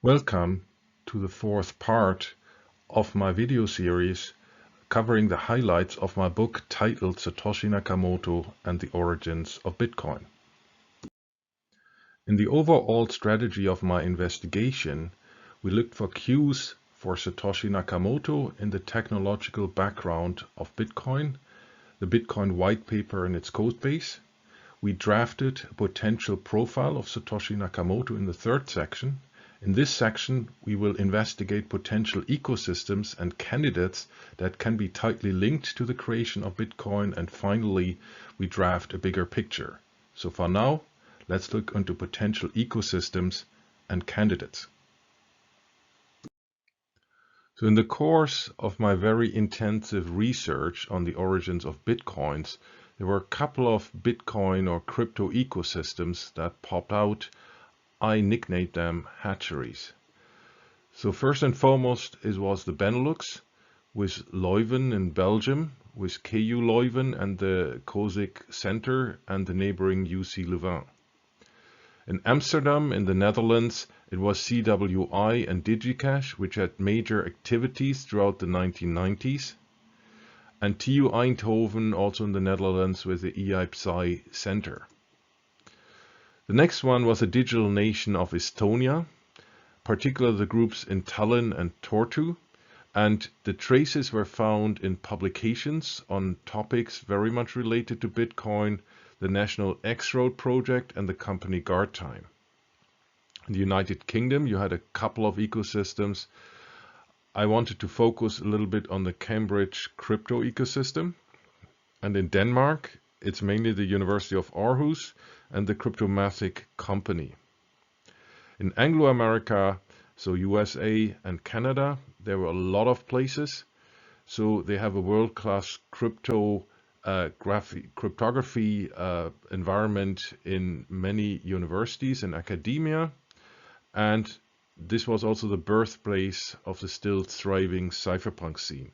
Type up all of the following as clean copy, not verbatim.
Welcome to the fourth part of my video series covering the highlights of my book titled Satoshi Nakamoto and the Origins of Bitcoin. In the overall strategy of my investigation, we looked for cues for Satoshi Nakamoto in the technological background of Bitcoin, the Bitcoin white paper and its code base. We drafted a potential profile of Satoshi Nakamoto in the third section. In this section, we will investigate potential ecosystems and candidates that can be tightly linked to the creation of Bitcoin, and finally, we draft a bigger picture. So for now, let's look into potential ecosystems and candidates. So in the course of my very intensive research on the origins of Bitcoins, there were a couple of Bitcoin or crypto ecosystems that popped out. I nicknamed them hatcheries. So first and foremost, it was the Benelux with Leuven in Belgium, with KU Leuven and the COSIC Center and the neighboring UC Leuven. In Amsterdam in the Netherlands, it was CWI and DigiCash, which had major activities throughout the 1990s. And TU Eindhoven, also in the Netherlands, with the EIPSI Center. The next one was a digital nation of Estonia, particularly the groups in Tallinn and Tartu, and the traces were found in publications on topics very much related to Bitcoin, the National X-Road project and the company Guardtime. In the United Kingdom, you had a couple of ecosystems. I wanted to focus a little bit on the Cambridge crypto ecosystem. And in Denmark, it's mainly the University of Aarhus and the Cryptomatic Company. In Anglo-America, so USA and Canada, there were a lot of places. So they have a world-class cryptography environment in many universities and academia. And this was also the birthplace of the still thriving cypherpunk scene.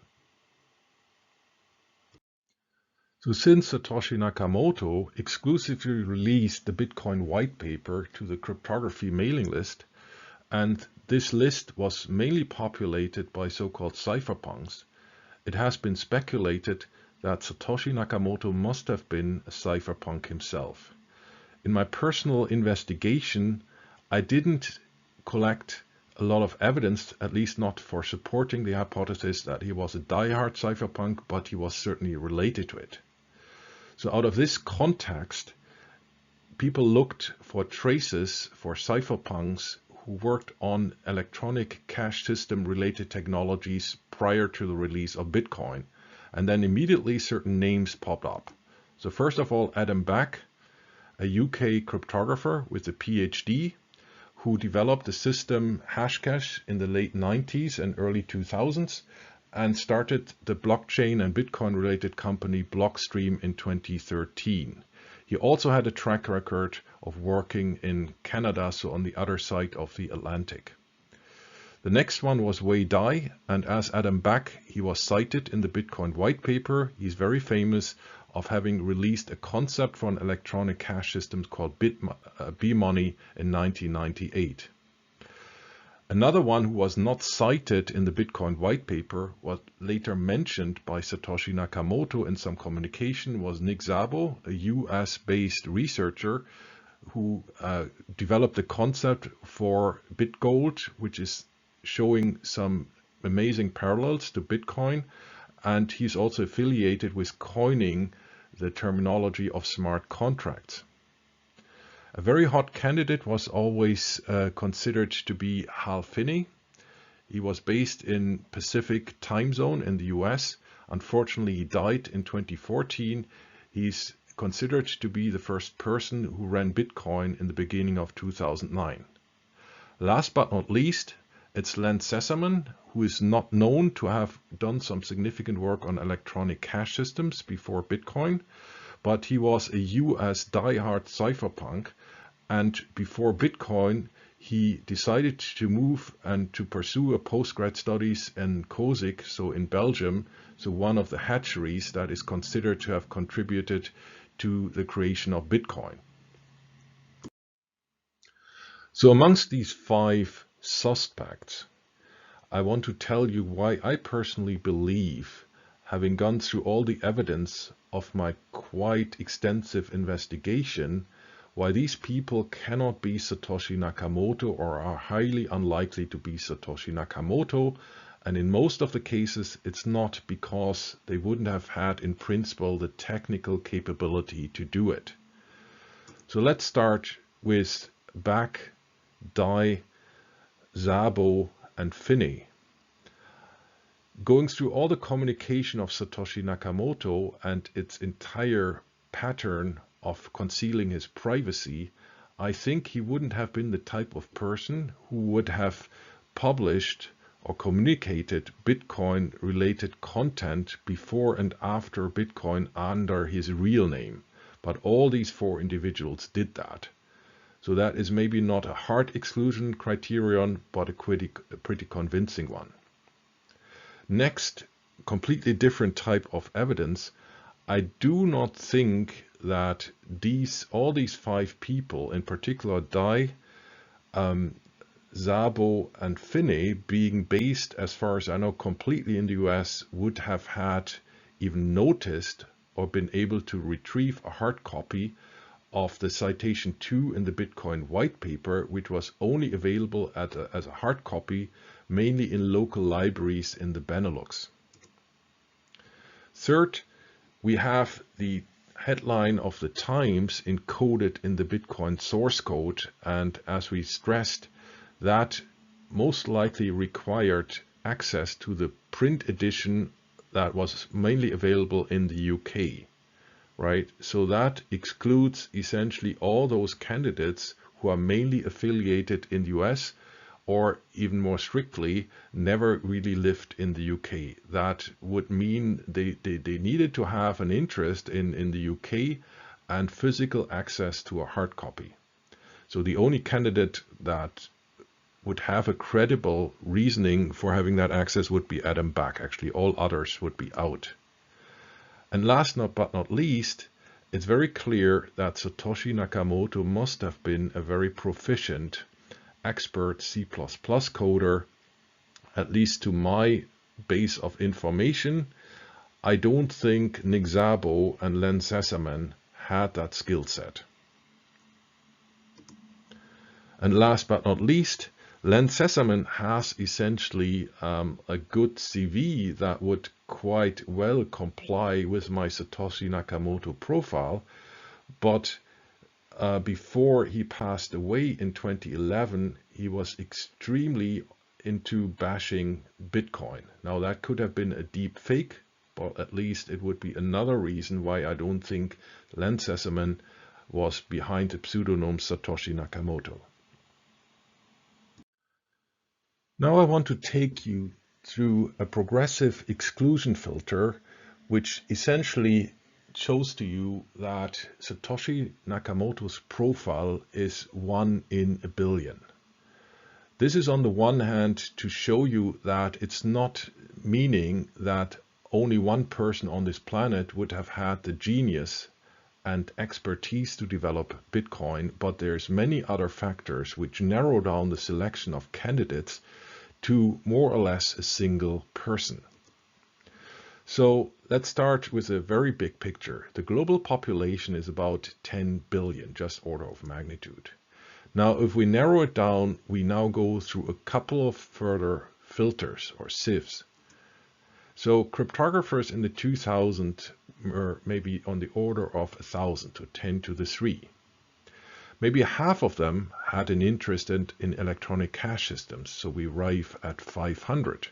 So since Satoshi Nakamoto exclusively released the Bitcoin white paper to the cryptography mailing list, and this list was mainly populated by so-called cypherpunks, it has been speculated that Satoshi Nakamoto must have been a cypherpunk himself. In my personal investigation, I didn't collect a lot of evidence, at least not for supporting the hypothesis that he was a diehard cypherpunk, but he was certainly related to it. So out of this context, people looked for traces for cypherpunks who worked on electronic cash system related technologies prior to the release of Bitcoin. And then immediately certain names popped up. So first of all, Adam Back, a UK cryptographer with a PhD, who developed the system Hashcash in the late 90s and early 2000s. And started the blockchain and Bitcoin related company Blockstream in 2013. He also had a track record of working in Canada, so on the other side of the Atlantic. The next one was Wei Dai, and as Adam Back, he was cited in the Bitcoin white paper. He's very famous of having released a concept for an electronic cash system called B-Money in 1998. Another one who was not cited in the Bitcoin white paper, was later mentioned by Satoshi Nakamoto in some communication, was Nick Szabo, a US-based researcher who developed the concept for BitGold, which is showing some amazing parallels to Bitcoin. And he's also affiliated with coining the terminology of smart contracts. A very hot candidate was always considered to be Hal Finney. He was based in Pacific time zone in the US. Unfortunately, he died in 2014. He's considered to be the first person who ran Bitcoin in the beginning of 2009. Last but not least, it's Len Sessamon, who is not known to have done some significant work on electronic cash systems before Bitcoin. But he was a US diehard cypherpunk, and before Bitcoin, he decided to move and to pursue a postgrad studies in COSIC, so in Belgium, so one of the hatcheries that is considered to have contributed to the creation of Bitcoin. So amongst these 5 suspects, I want to tell you why I personally believe, having gone through all the evidence of my quite extensive investigation, why these people cannot be Satoshi Nakamoto or are highly unlikely to be Satoshi Nakamoto. And in most of the cases, it's not because they wouldn't have had in principle the technical capability to do it. So let's start with Back, Dai, Szabo, and Finney. Going through all the communication of Satoshi Nakamoto and its entire pattern of concealing his privacy, I think he wouldn't have been the type of person who would have published or communicated Bitcoin-related content before and after Bitcoin under his real name. But all these four individuals did that. So that is maybe not a hard exclusion criterion, but a pretty convincing one. Next, completely different type of evidence. I do not think that all these five people, in particular Dai, Szabo, and Finney, being based, as far as I know, completely in the US, would have had even noticed or been able to retrieve a hard copy of the citation 2 in the Bitcoin white paper, which was only available as a hard copy, mainly in local libraries in the Benelux. Third, we have the headline of the Times encoded in the Bitcoin source code, and as we stressed, that most likely required access to the print edition that was mainly available in the UK. Right, so that excludes essentially all those candidates who are mainly affiliated in the US, or even more strictly, never really lived in the UK. That would mean they needed to have an interest in the UK and physical access to a hard copy. So the only candidate that would have a credible reasoning for having that access would be Adam Back. Actually, all others would be out. And last but not least, it's very clear that Satoshi Nakamoto must have been a very proficient expert C++ coder, at least to my base of information. I don't think Nick Szabo and Len Sessamon had that skill set. And last but not least, Len Sessamon has essentially a good CV that would quite well comply with my Satoshi Nakamoto profile, but before he passed away in 2011, he was extremely into bashing Bitcoin. Now that could have been a deep fake, but at least it would be another reason why I don't think Len Sessamon was behind the pseudonym Satoshi Nakamoto. Now I want to take you through a progressive exclusion filter, which essentially shows to you that Satoshi Nakamoto's profile is 1 in a billion. This is on the one hand to show you that it's not meaning that only one person on this planet would have had the genius and expertise to develop Bitcoin, but there's many other factors which narrow down the selection of candidates to more or less a single person. So let's start with a very big picture. The global population is about 10 billion, just order of magnitude. Now, if we narrow it down, we now go through a couple of further filters or sieves. So cryptographers in the 2000s were maybe on the order of 1,000 to 10 to the 3. Maybe half of them had an interest in electronic cash systems, so we arrive at 500.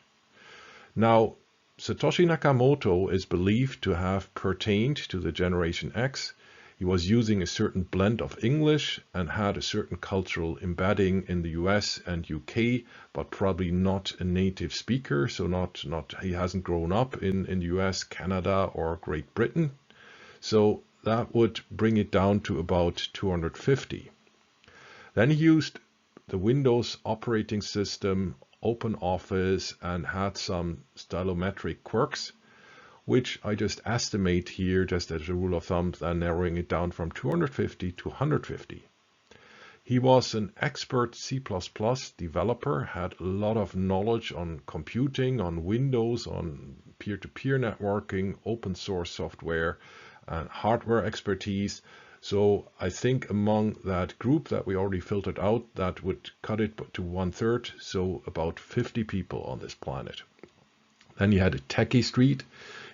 Now, Satoshi Nakamoto is believed to have pertained to the Generation X. He was using a certain blend of English and had a certain cultural embedding in the US and UK, but probably not a native speaker, so he hasn't grown up in the US, Canada, or Great Britain. So that would bring it down to about 250. Then he used the Windows operating system, OpenOffice, and had some stylometric quirks, which I just estimate here, just as a rule of thumb, narrowing it down from 250 to 150. He was an expert C++ developer, had a lot of knowledge on computing, on Windows, on peer-to-peer networking, open source software, and hardware expertise. So I think among that group that we already filtered out, that would cut it to 1/3, so about 50 people on this planet. Then you had a techie street.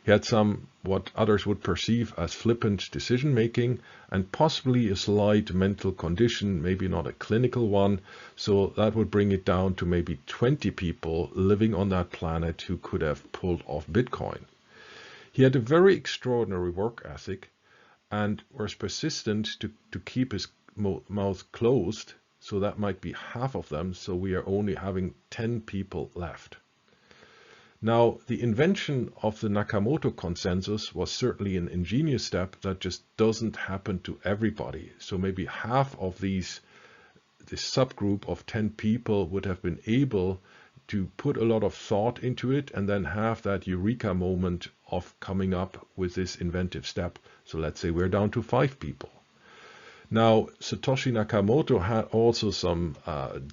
He had some what others would perceive as flippant decision making and possibly a slight mental condition, maybe not a clinical one. So that would bring it down to maybe 20 people living on that planet who could have pulled off Bitcoin. He had a very extraordinary work ethic and was persistent to keep his mouth closed. So that might be half of them. So we are only having 10 people left. Now, the invention of the Nakamoto consensus was certainly an ingenious step that just doesn't happen to everybody. So maybe half of this subgroup of 10 people would have been able to put a lot of thought into it and then have that eureka moment of coming up with this inventive step. So let's say we're down to 5 people. Now, Satoshi Nakamoto had also some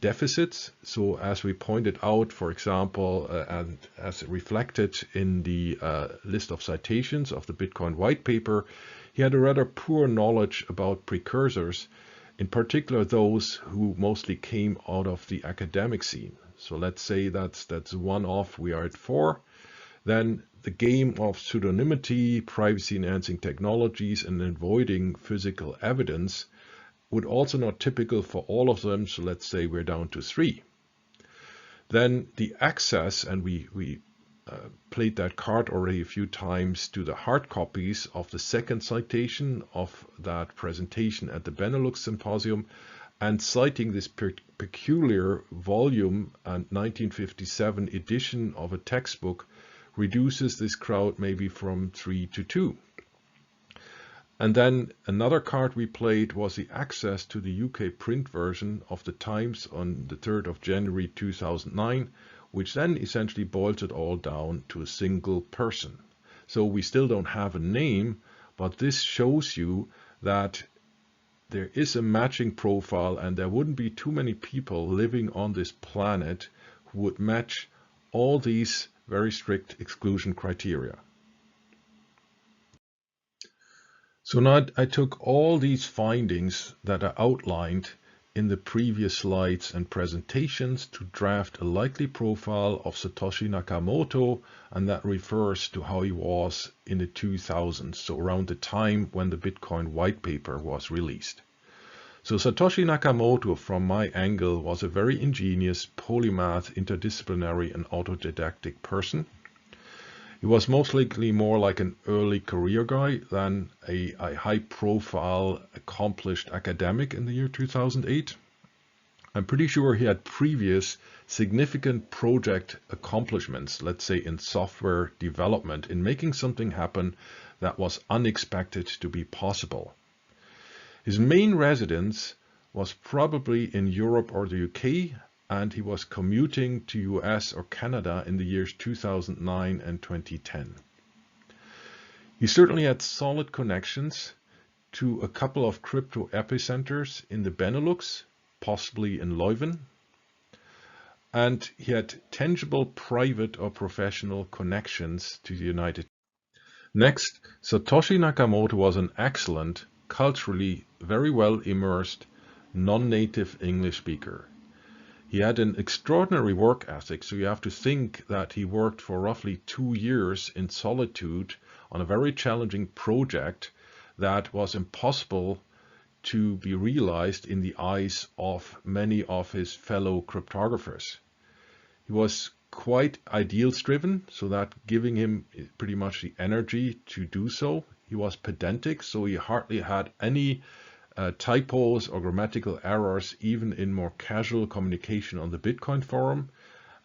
deficits. So as we pointed out, for example, and as reflected in the list of citations of the Bitcoin white paper, he had a rather poor knowledge about precursors, in particular those who mostly came out of the academic scene. So let's say that's one off, we are at 4. Then the game of pseudonymity, privacy-enhancing technologies, and avoiding physical evidence would also not typical for all of them. So let's say we're down to 3. Then the access, and we played that card already a few times, to the hard copies of the second citation of that presentation at the Benelux Symposium, and citing this peculiar volume and 1957 edition of a textbook reduces this crowd maybe from 3 to 2. And then another card we played was the access to the UK print version of the Times on the 3rd of January 2009, which then essentially boils it all down to a single person. So we still don't have a name, but this shows you that there is a matching profile and there wouldn't be too many people living on this planet who would match all these very strict exclusion criteria. So now I took all these findings that are outlined in the previous slides and presentations to draft a likely profile of Satoshi Nakamoto, and that refers to how he was in the 2000s, so around the time when the Bitcoin white paper was released. So Satoshi Nakamoto, from my angle, was a very ingenious, polymath, interdisciplinary and autodidactic person. He was most likely more like an early career guy than a high-profile, accomplished academic in the year 2008. I'm pretty sure he had previous significant project accomplishments, let's say in software development, in making something happen that was unexpected to be possible. His main residence was probably in Europe or the UK, and he was commuting to US or Canada in the years 2009 and 2010. He certainly had solid connections to a couple of crypto epicenters in the Benelux, possibly in Leuven, and he had tangible private or professional connections to the United States. Next, Satoshi Nakamoto was an excellent, culturally very well immersed, non-native English speaker. He had an extraordinary work ethic, so you have to think that he worked for roughly 2 years in solitude on a very challenging project that was impossible to be realized in the eyes of many of his fellow cryptographers. He was quite ideals-driven, so that giving him pretty much the energy to do so. He was pedantic, so he hardly had any typos or grammatical errors, even in more casual communication on the Bitcoin forum.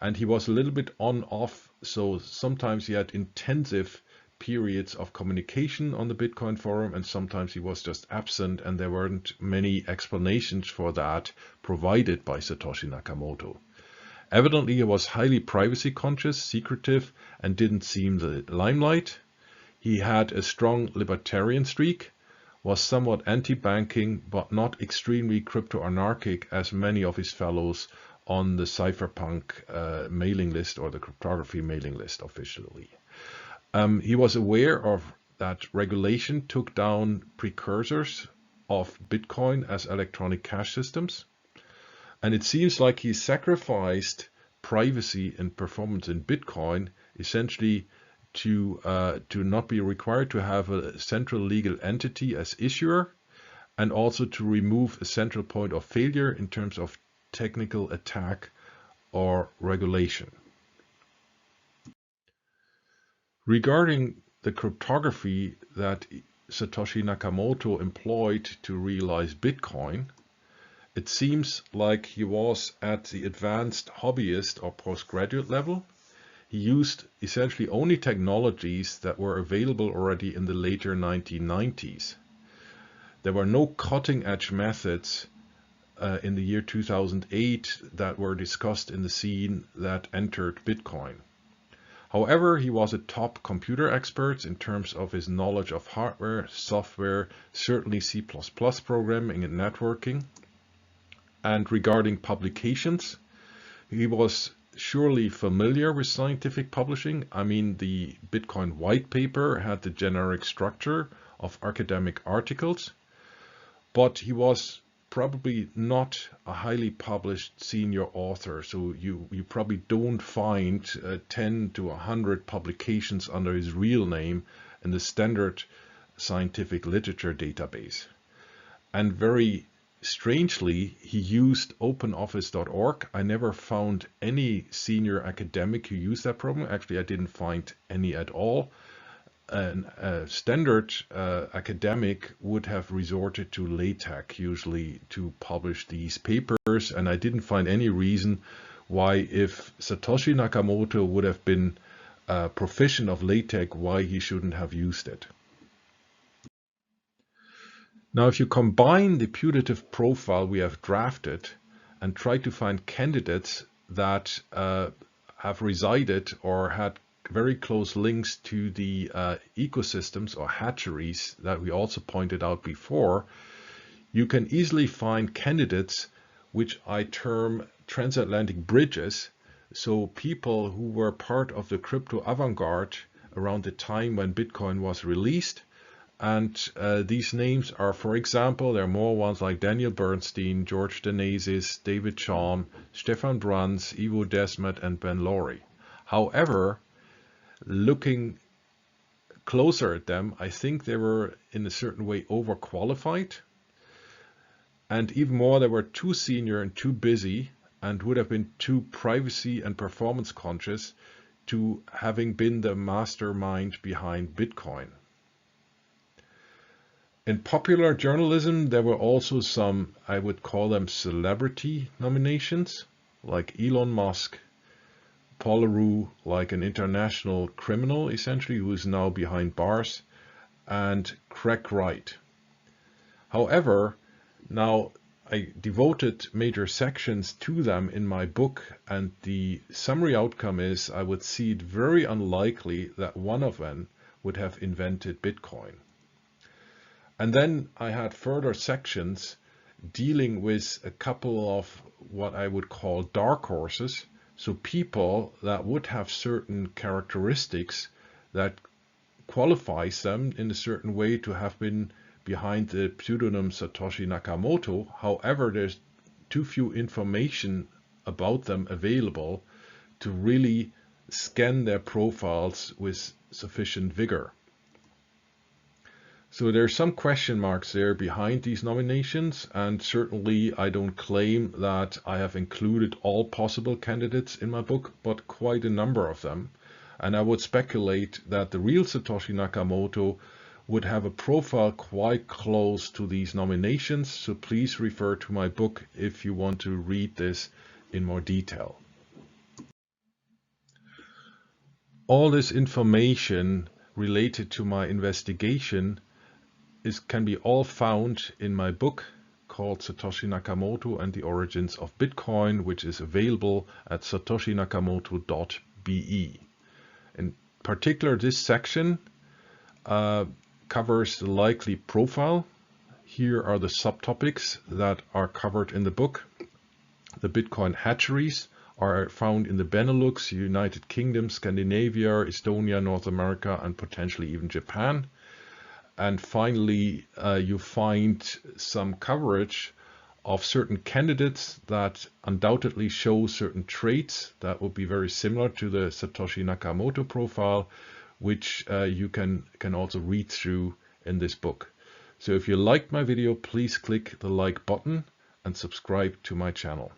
And he was a little bit on-off, so sometimes he had intensive periods of communication on the Bitcoin forum, and sometimes he was just absent, and there weren't many explanations for that provided by Satoshi Nakamoto. Evidently, he was highly privacy conscious, secretive, and didn't seem the limelight. He had a strong libertarian streak, was somewhat anti-banking but not extremely crypto-anarchic as many of his fellows on the Cypherpunk mailing list, or the cryptography mailing list officially. He was aware of that regulation took down precursors of Bitcoin as electronic cash systems, and it seems like he sacrificed privacy and performance in Bitcoin essentially to not be required to have a central legal entity as issuer, and also to remove a central point of failure in terms of technical attack or regulation. Regarding the cryptography that Satoshi Nakamoto employed to realize Bitcoin, it seems like he was at the advanced hobbyist or postgraduate level. He used essentially only technologies that were available already in the later 1990s. There were no cutting-edge methods in the year 2008 that were discussed in the scene that entered Bitcoin. However, he was a top computer expert in terms of his knowledge of hardware, software, certainly C++ programming and networking. And regarding publications, he was surely familiar with scientific publishing. I mean, the Bitcoin white paper had the generic structure of academic articles, but he was probably not a highly published senior author, so you probably don't find 10 to 100 publications under his real name in the standard scientific literature database. And very strangely, he used openoffice.org. I never found any senior academic who used that program. Actually, I didn't find any at all. A standard academic would have resorted to LaTeX usually to publish these papers, and I didn't find any reason why, if Satoshi Nakamoto would have been proficient of LaTeX, why he shouldn't have used it. Now, if you combine the putative profile we have drafted and try to find candidates that have resided or had very close links to the ecosystems or hatcheries that we also pointed out before, you can easily find candidates which I term transatlantic bridges. So people who were part of the crypto avant-garde around the time when Bitcoin was released. And these names are, for example, there are more ones like Daniel Bernstein, George Danezis, David Chaum, Stefan Bruns, Ivo Desmet, and Ben Laurie. However, looking closer at them, I think they were in a certain way overqualified. And even more, they were too senior and too busy and would have been too privacy and performance conscious to having been the mastermind behind Bitcoin. In popular journalism, there were also some, I would call them celebrity nominations, like Elon Musk, Paul LaRue, like an international criminal, essentially, who is now behind bars, and Craig Wright. However, now I devoted major sections to them in my book, and the summary outcome is I would see it very unlikely that one of them would have invented Bitcoin. And then I had further sections dealing with a couple of what I would call dark horses. So people that would have certain characteristics that qualifies them in a certain way to have been behind the pseudonym Satoshi Nakamoto. However, there's too few information about them available to really scan their profiles with sufficient vigor. So there's some question marks there behind these nominations, and certainly I don't claim that I have included all possible candidates in my book, but quite a number of them. And I would speculate that the real Satoshi Nakamoto would have a profile quite close to these nominations, so please refer to my book if you want to read this in more detail. All this information related to my investigation can be all found in my book called Satoshi Nakamoto and the Origins of Bitcoin, which is available at satoshinakamoto.be. In particular, this section covers the likely profile Here are the subtopics that are covered in the book. The Bitcoin hatcheries are found in the Benelux, United Kingdom, Scandinavia, Estonia, North America, and potentially even Japan. And finally, you find some coverage of certain candidates that undoubtedly show certain traits that would be very similar to the Satoshi Nakamoto profile, which you can also read through in this book. So if you liked my video, please click the like button and subscribe to my channel.